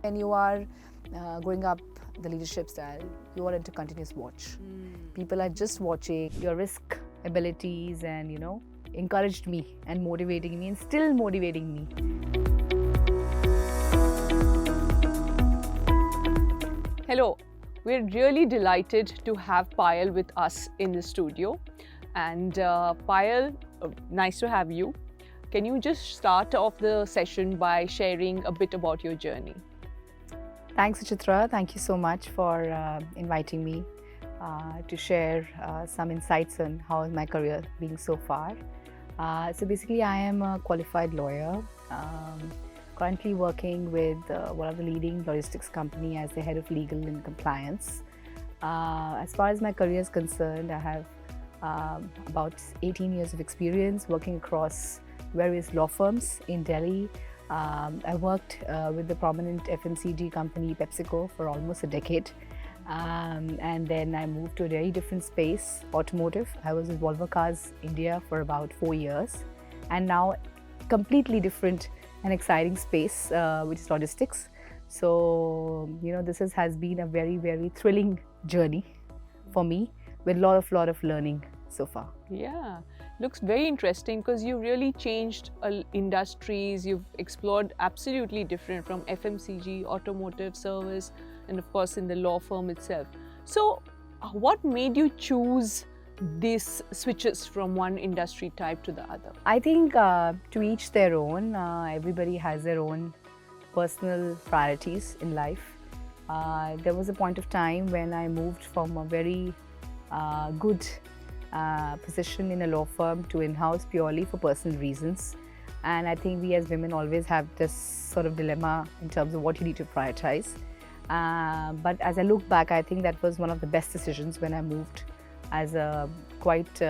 when you are growing up the leadership style, you are into continuous watch. People are just watching your risk abilities and, encouraged me and motivating me and still motivating me. Hello, we're really delighted to have Payal with us in the studio. And Payal, nice to have you. Can you just start off the session by sharing a bit about your journey? Thanks, Suchitra. Thank you so much for inviting me to share some insights on how my career been so far. So basically, I am a qualified lawyer, currently working with one of the leading logistics company as the head of legal and compliance. As far as my career is concerned, I have about 18 years of experience working across various law firms in Delhi. I worked with the prominent FMCG company PepsiCo for almost a decade. And then I moved to a very different space, automotive. I was with Volvo Cars India for about 4 years. And now completely different and exciting space, which is logistics. So, this has been a very, very thrilling journey for me with a lot of learning so far. Yeah, looks very interesting because you really changed industries. You've explored absolutely different from FMCG, automotive, service, and of course in the law firm itself. So what made you choose these switches from one industry type to the other? I think to each their own. Everybody has their own personal priorities in life. There was a point of time when I moved from a very good position in a law firm to in-house purely for personal reasons. And I think we as women always have this sort of dilemma in terms of what you need to prioritize. But as I look back, I think that was one of the best decisions when I moved as a quite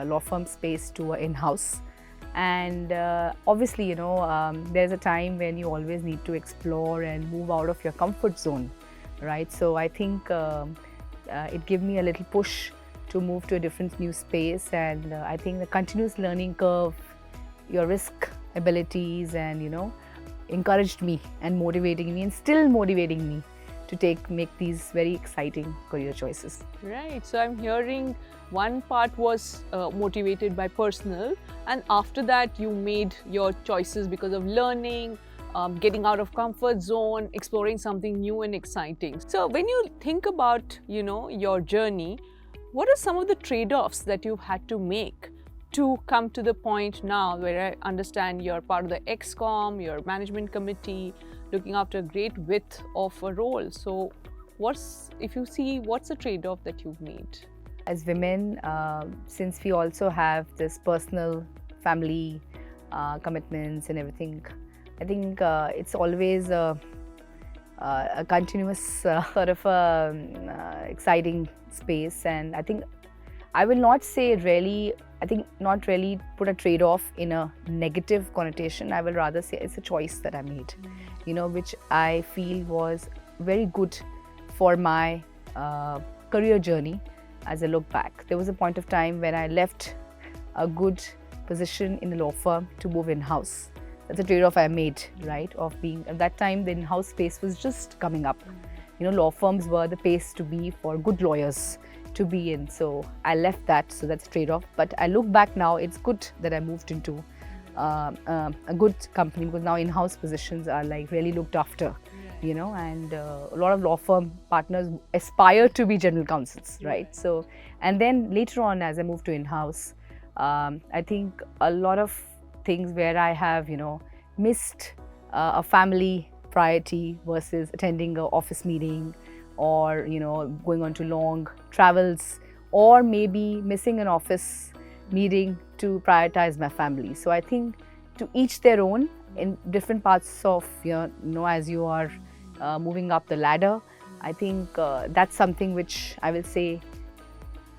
law firm space to in-house. And obviously, there's a time when you always need to explore and move out of your comfort zone, right? So I think it gave me a little push to move to a different new space. And I think the continuous learning curve, your risk abilities and, encouraged me and motivating me and still motivating me to make these very exciting career choices. Right. So I'm hearing one part was motivated by personal, and after that you made your choices because of learning, getting out of comfort zone, exploring something new and exciting. So when you think about, your journey, what are some of the trade-offs that you've had to make to come to the point now where I understand you're part of the ExCom, your management committee, looking after a great width of a role. So what's the trade-off that you've made? As women, since we also have this personal family commitments and everything, I think it's always a continuous sort of exciting space. And I think I will not say not really put a trade-off in a negative connotation. I will rather say it's a choice that I made, which I feel was very good for my career journey as I look back. There was a point of time when I left a good position in the law firm to move in-house. That's a trade-off I made, right? Of being, at that time, the in-house space was just coming up. Law firms were the place to be for good lawyers to be in. So I left that, so that's a trade-off. But I look back now, it's good that I moved into a good company, because now in-house positions are like really looked after, and a lot of law firm partners aspire to be general counsels, right? So, and then later on, as I moved to in-house, I think a lot of things where I have, missed a family priority versus attending an office meeting, or, going on to long travels, or maybe missing an office meeting to prioritize my family. So I think to each their own in different parts of, as you are moving up the ladder. I think that's something which I will say,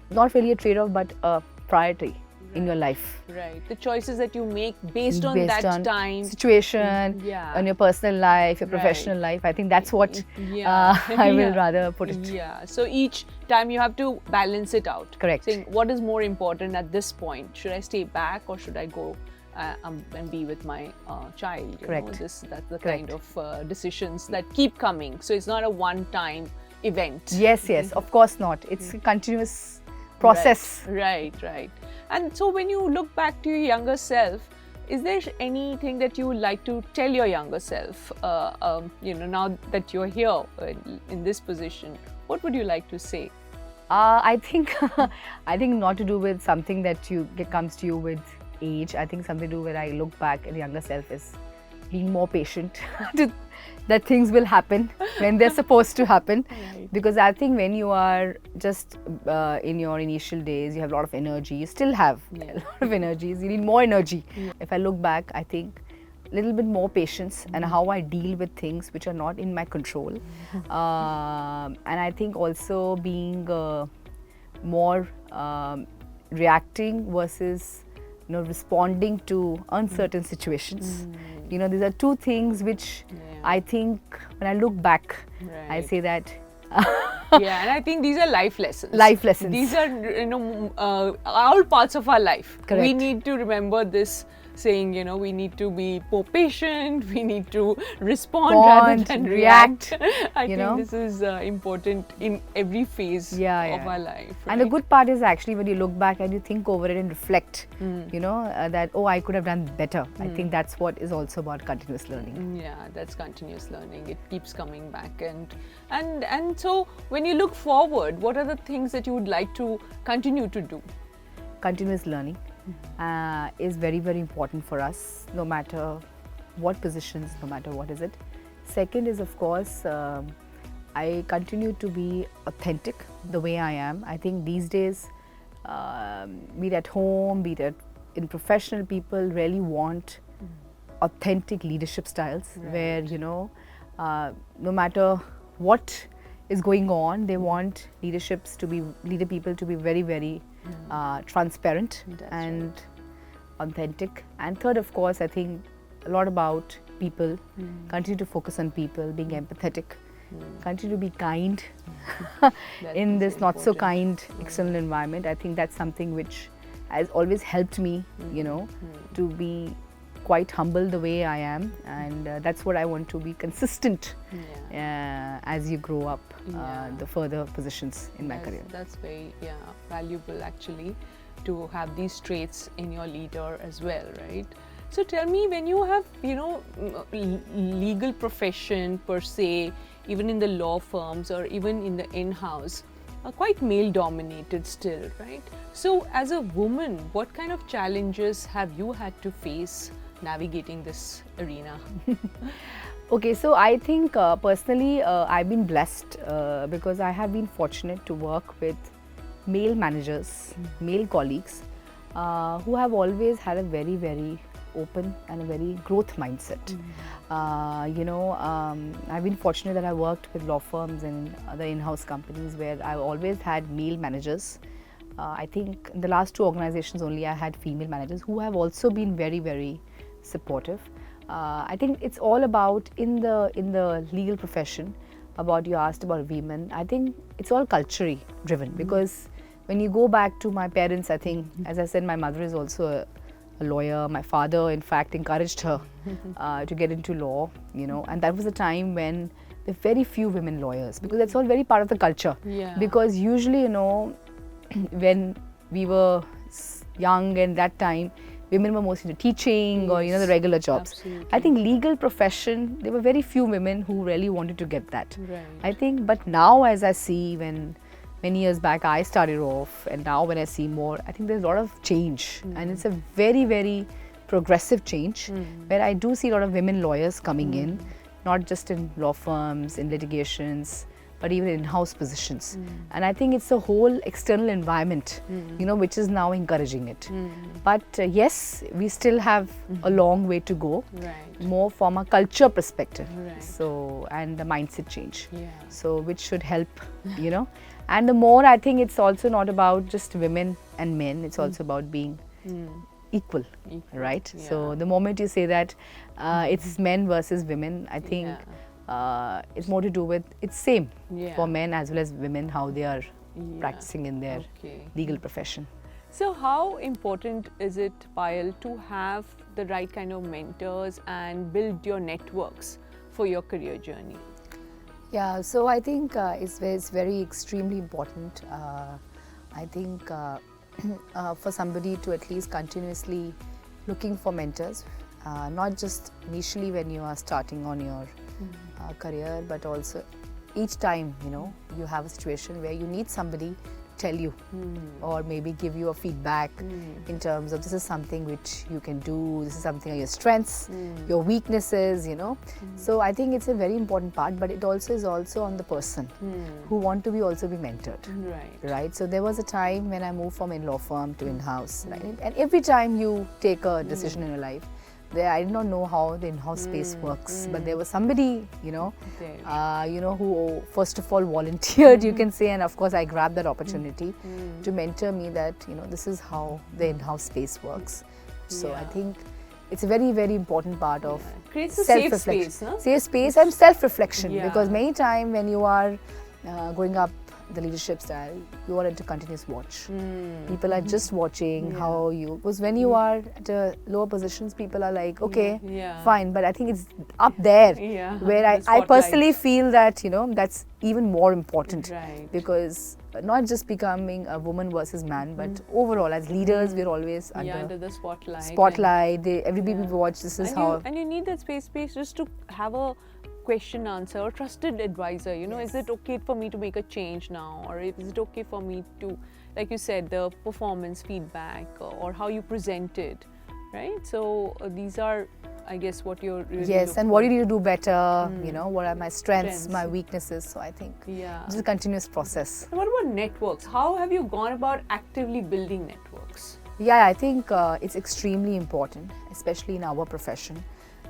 not really a trade-off, but a priority in your life. Right. The choices that you make based on that time, situation, on your personal life, your professional life. I think that's what I will rather put it. Yeah. So each time you have to balance it out. Correct. Saying what is more important at this point? Should I stay back or should I go and be with my child. You Correct. know, that's the Correct. kind of decisions that keep coming. So it's not a one-time event. Yes, of course not. It's a continuous process. Right. And so when you look back to your younger self, is there anything that you would like to tell your younger self? Now that you're here in this position, what would you like to say? I think I think not to do with something that comes to you with age. I think something to do when I look back at the younger self is being more patient that things will happen when they're supposed to happen. Right. Because I think when you are just in your initial days, you have a lot of energy. You still have a lot of energies. You need more energy. If I look back, I think a little bit more patience and how I deal with things which are not in my control. And I think also being more reacting versus responding to uncertain situations. These are two things which I think when I look back, I say that. Yeah, and I think these are life lessons. Life lessons. These are, all parts of our life. Correct. We need to remember this saying, we need to be more patient, we need to respond rather than react. I think this is important in every phase of our life. Right? And the good part is actually when you look back and you think over it and reflect, that, I could have done better. I think that's what is also about continuous learning. Yeah, that's continuous learning. It keeps coming back. And so when you look forward, what are the things that you would like to continue to do? Continuous learning is very, very important for us, no matter what positions, no matter what is it. Second is, of course, I continue to be authentic the way I am. I think these days, be it at home, be it in professional, people really want authentic leadership styles where, no matter what is going on, they want leader people to be very, very transparent and authentic. And third, of course, I think a lot about people. Continue to focus on people, being empathetic. Continue to be kind in this not so kind external environment. I think that's something which has always helped me, to be quite humble the way I am, and that's what I want to be consistent as you grow up, the further positions in my career. That's very valuable actually, to have these traits in your leader as well, right? So tell me, when you have legal profession per se, even in the law firms or even in the in-house, are quite male dominated still, right? So as a woman, what kind of challenges have you had to face navigating this arena? Okay, so I think personally I've been blessed because I have been fortunate to work with male managers, male colleagues who have always had a very, very open and a very growth mindset. I've been fortunate that I worked with law firms and other in-house companies where I've always had male managers. I think in the last two organizations only I had female managers who have also been very, very supportive. I think it's all about in the legal profession. You asked about women. I think it's all culturally driven because when you go back to my parents, I think, as I said, my mother is also a lawyer. My father, in fact, encouraged her to get into law. And that was a time when there were very few women lawyers because that's all very part of the culture. Yeah. Because usually, when we were young and that time, women were mostly into teaching or the regular jobs. Absolutely. I think legal profession, there were very few women who really wanted to get that. Right. I think, but now as I see, when many years back I started off, and now when I see more, I think there's a lot of change, and it's a very, very progressive change where I do see a lot of women lawyers coming in, not just in law firms, in litigations, but even in-house positions. And I think it's the whole external environment, which is now encouraging it. But yes, we still have a long way to go, more from a culture perspective. So, and the mindset change. So, which should help, And the more, I think it's also not about just women and men, it's also about being equal, right? So, the moment you say that it's men versus women, I think it's more to do with, it's same for men as well as women, how they are practicing in their legal profession. So how important is it, Payal, to have the right kind of mentors and build your networks for your career journey? Yeah, so I think it's very extremely important. I think for somebody to at least continuously looking for mentors, not just initially when you are starting on your career, but also each time, you know, you have a situation where you need somebody tell you or maybe give you a feedback in terms of this is something which you can do, this is something of your strengths, your weaknesses, you know. So I think it's a very important part, but it also is also on the person who want to be also be mentored. Right. So there was a time when I moved from in-law firm to in-house, right? And every time you take a decision in your life, I did not know how the in-house space works, but there was somebody, you know, who first of all volunteered, you can say, and of course I grabbed that opportunity to mentor me that, you know, this is how the in-house space works. So I think it's a very, very important part of creates a safe space, no? Safe space and self-reflection, because many times when you are growing up the leadership style, you are into continuous watch. People are just watching how you, because when you are at lower positions, people are like, okay, fine, but I think it's up there where I personally feel that, you know, that's even more important, because not just becoming a woman versus man, but overall as leaders, we're always under the spotlight. Everybody watch, this is how. And you need that space just to have a question answer or trusted advisor, you know, is it okay for me to make a change now, or is it okay for me to, like you said, the performance feedback or how you presented, right? So these are, I guess, what you're really and what do you do better, you know, what are my strengths, my weaknesses. So I think it's a continuous process. And what about networks? How have you gone about actively building networks? Yeah, I think it's extremely important, especially in our profession.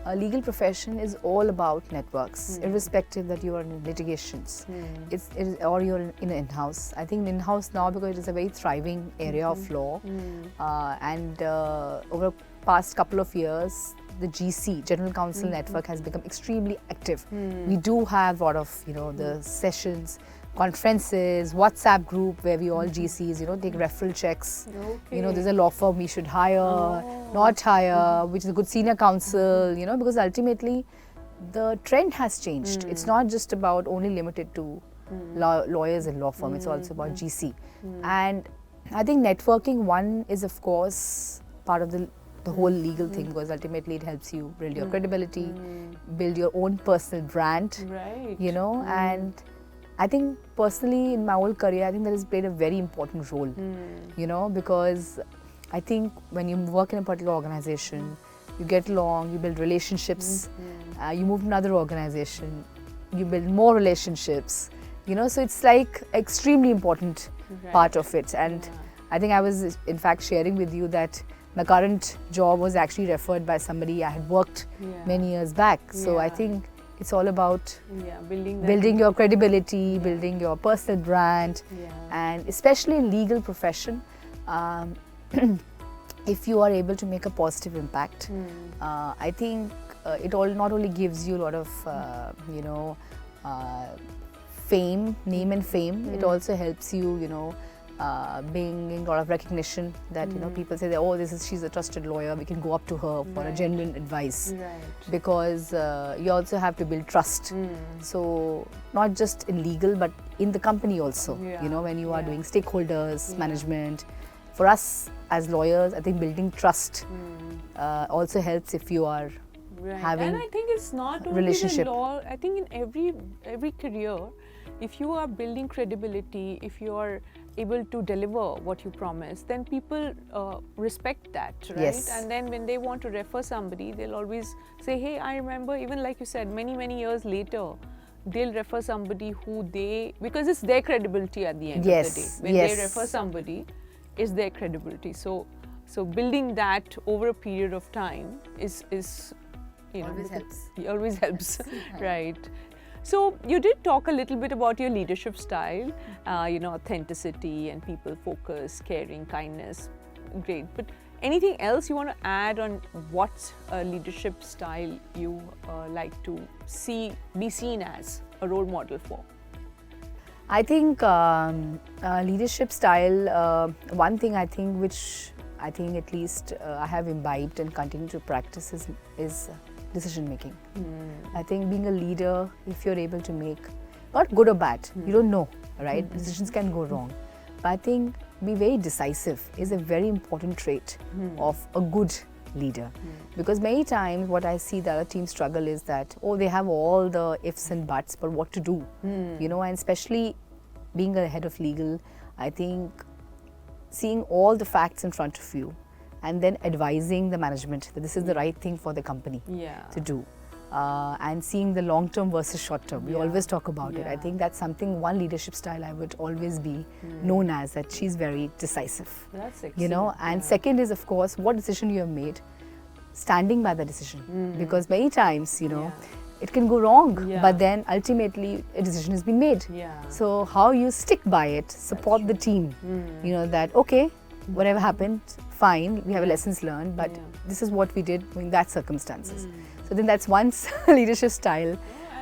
A legal profession is all about networks, irrespective that you are in litigations, or you're in in-house. I think in-house now, because it is a very thriving area of law, and over the past couple of years, the GC, General Counsel Network, has become extremely active. We do have a lot of, you know, the sessions, conferences, WhatsApp group where we all GCs, you know, take referral checks. You know, there's a law firm we should hire, not hire, which is a good senior counsel, you know, because ultimately the trend has changed. It's not just about only limited to lawyers and law firm, it's also about GC. And I think networking, one, is of course part of the whole legal thing, because ultimately it helps you build your credibility, build your own personal brand, you know, and I think personally in my whole career, I think that has played a very important role, you know, because I think when you work in a particular organization, you get along, you build relationships, you move to another organization, you build more relationships, you know, so it's like extremely important part of it. And I think I was in fact sharing with you that my current job was actually referred by somebody I had worked many years back. So I think it's all about building your credibility, building your personal brand, and especially in legal profession, if you are able to make a positive impact, I think it all not only gives you a lot of, you know, fame, name and fame, it also helps you, you know, being a lot of recognition that, you know, people say that, oh, she's a trusted lawyer, we can go up to her for a genuine advice, because you also have to build trust. So not just in legal, but in the company also, you know, when you are doing stakeholders, management. For us as lawyers, I think building trust also helps if you are having and I think it's not only relationship. The law, I think in every career, if you are building credibility, if you are able to deliver what you promise, then people respect that, right? And then when they want to refer somebody, they'll always say, hey, I remember, even like you said, many years later, they'll refer somebody because it's their credibility at the end of the day. When they refer somebody, it's their credibility. So building that over a period of time is you know, always helps, right? So you did talk a little bit about your leadership style, you know, authenticity and people focus, caring, kindness, great. But anything else you want to add on what leadership style you like to be seen as a role model for? I think leadership style, one thing I think which I think at least I have imbibed and continue to practice is decision making. I think being a leader, if you're able to make, not good or bad, you don't know, right? Decisions can go wrong. But I think be very decisive is a very important trait of a good leader. Because many times what I see the other teams struggle is that, oh, they have all the ifs and buts, but what to do? You know, and especially being a head of legal, I think seeing all the facts in front of you and then advising the management that this is the right thing for the company to do. And seeing the long term versus short term. We always talk about it. I think that's something, one leadership style I would always be known as, that she's very decisive. That's excellent. You know, and second is, of course, what decision you have made, standing by the decision. Because many times, you know, it can go wrong, but then ultimately a decision has been made. So how you stick by it, support the team, you know, that okay, whatever happened, fine, we have lessons learned, but this is what we did in that circumstances. So then that's one leadership style.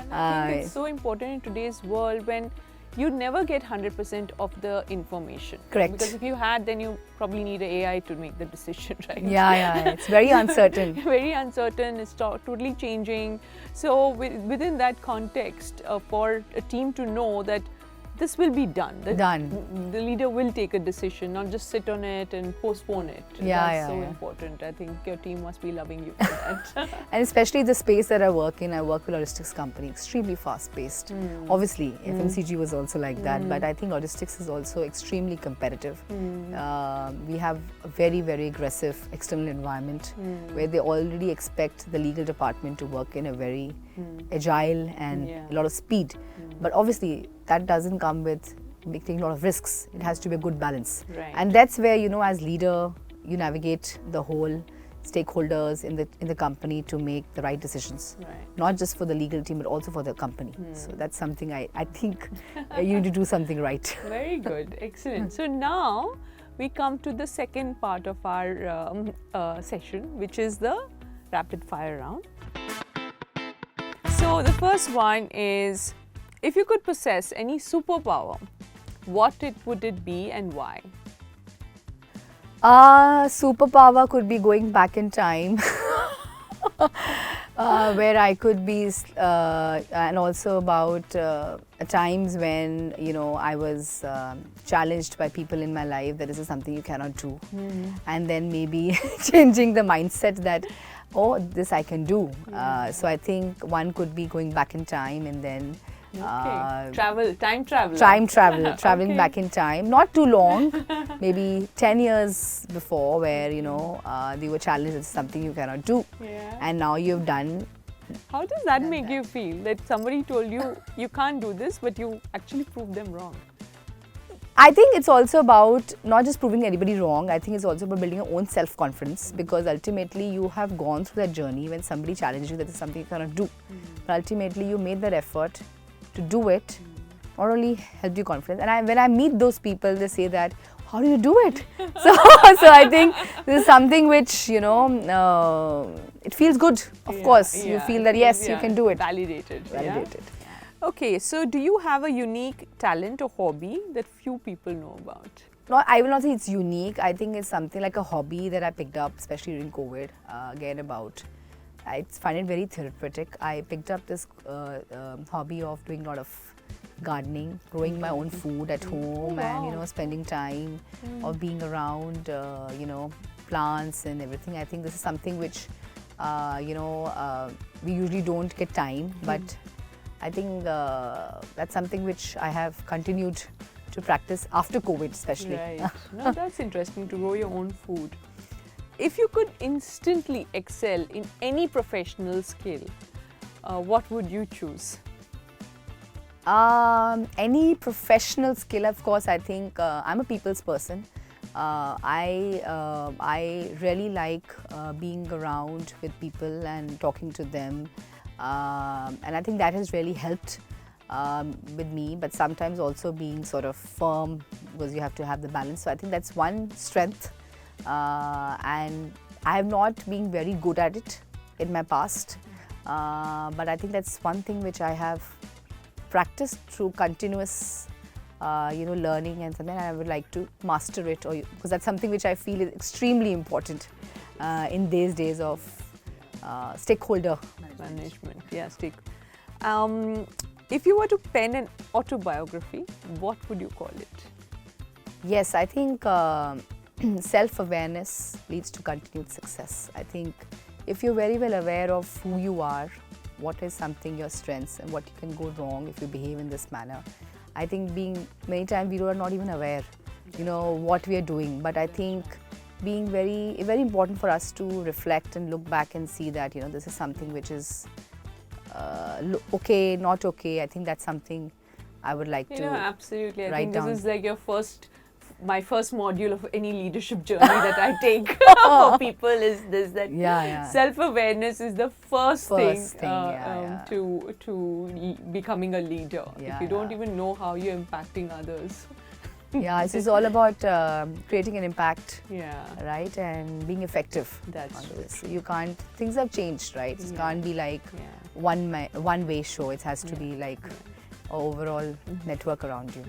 And I think it's so important in today's world when you never get 100% of the information. Correct. Because if you had, then you probably need an AI to make the decision, right? Yeah, it's very uncertain. Very uncertain, it's totally changing. So within that context, for a team to know that this will be done. The leader will take a decision, not just sit on it and postpone it. That's so important. I think your team must be loving you for that. And especially the space that I work in, I work with a logistics company, extremely fast-paced. Obviously, FMCG was also like that, but I think logistics is also extremely competitive. We have a very, very aggressive external environment where they already expect the legal department to work in a very agile and a lot of speed. But obviously, that doesn't come with taking a lot of risks. It has to be a good balance. And that's where, you know, as leader, you navigate the whole stakeholders in the company to make the right decisions. Not just for the legal team, but also for the company. So that's something I think you need to do something right. Very good. Excellent. So now we come to the second part of our session, which is the rapid fire round. So the first one is, if you could possess any superpower, what would it be and why? Superpower could be going back in time, where I could be, and also about times when, you know, I was challenged by people in my life that this is something you cannot do, and then maybe changing the mindset that, oh, this I can do. So I think one could be going back in time and then time travel. Traveling back in time, not too long, maybe 10 years before, where, you know, they were challenged, it's something you cannot do, and now you've done. How does that make you feel, that somebody told you you can't do this, but you actually proved them wrong? I think it's also about not just proving anybody wrong. I think it's also about building your own self-confidence, because ultimately you have gone through that journey when somebody challenged you that it's something you cannot do. But ultimately you made that effort to do it, not only helped you confidence. And when I meet those people, they say that, how do you do it? So I think this is something which, you know, it feels good. Of course, you feel that yes, you can do it. Validated. Okay, so do you have a unique talent or hobby that few people know about? No, I will not say it's unique. I think it's something like a hobby that I picked up, especially during COVID. I find it very therapeutic. I picked up this hobby of doing a lot of gardening, growing my own food at home, and, you know, spending time of being around, you know, plants and everything. I think this is something which, you know, we usually don't get time, but I think that's something which I have continued to practice after COVID, especially. Right. No, that's interesting, to grow your own food. If you could instantly excel in any professional skill, what would you choose? Any professional skill, of course. I think I'm a people's person. I really like being around with people and talking to them. And I think that has really helped with me, but sometimes also being sort of firm, because you have to have the balance. So I think that's one strength, and I have not been very good at it in my past, but I think that's one thing which I have practiced through continuous learning and something, and I would like to master it, or because that's something which I feel is extremely important in these days of stakeholder Management. Yeah, if you were to pen an autobiography, what would you call it? Yes, I think self-awareness leads to continued success. I think if you're very well aware of who you are, what is something your strengths and what you can go wrong if you behave in this manner. I think many times we are not even aware, what we are doing. But I think being very important for us to reflect and look back and see that, this is something which is okay, not okay. I think that's something I would like to absolutely. I write think this down. is like my first module of any leadership journey that I take for people is this, that self-awareness is the first thing to becoming a leader. If you don't even know how you're impacting others. This is all about creating an impact, right, and being effective. That's true. So you can't. Things have changed, right? It can't be like one-way show. It has to be like an overall network around you.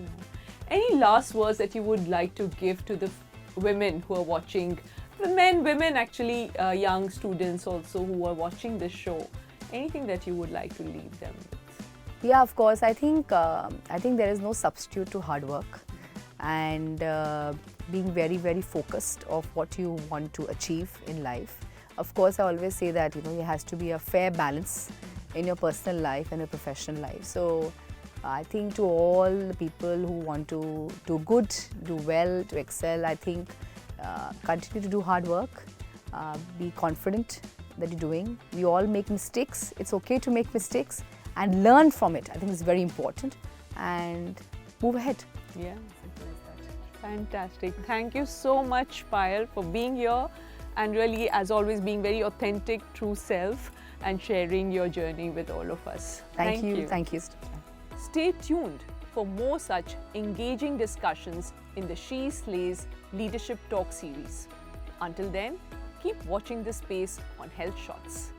Any last words that you would like to give to the women who are watching, the men, women actually, young students also who are watching this show? Anything that you would like to leave them with? Yeah, of course. I think there is no substitute to hard work, and being very, very focused of what you want to achieve in life. Of course, I always say that there has to be a fair balance in your personal life and your professional life. So I think to all the people who want to do good, do well, to excel, I think continue to do hard work, be confident that you're doing. We all make mistakes. It's okay to make mistakes and learn from it. I think it's very important, and move ahead. Yeah, fantastic. Thank you so much, Payal, for being here and really, as always, being very authentic, true self and sharing your journey with all of us. Thank you. Thank you. Stay tuned for more such engaging discussions in the She Slays Leadership Talk series. Until then, keep watching this space on Health Shots.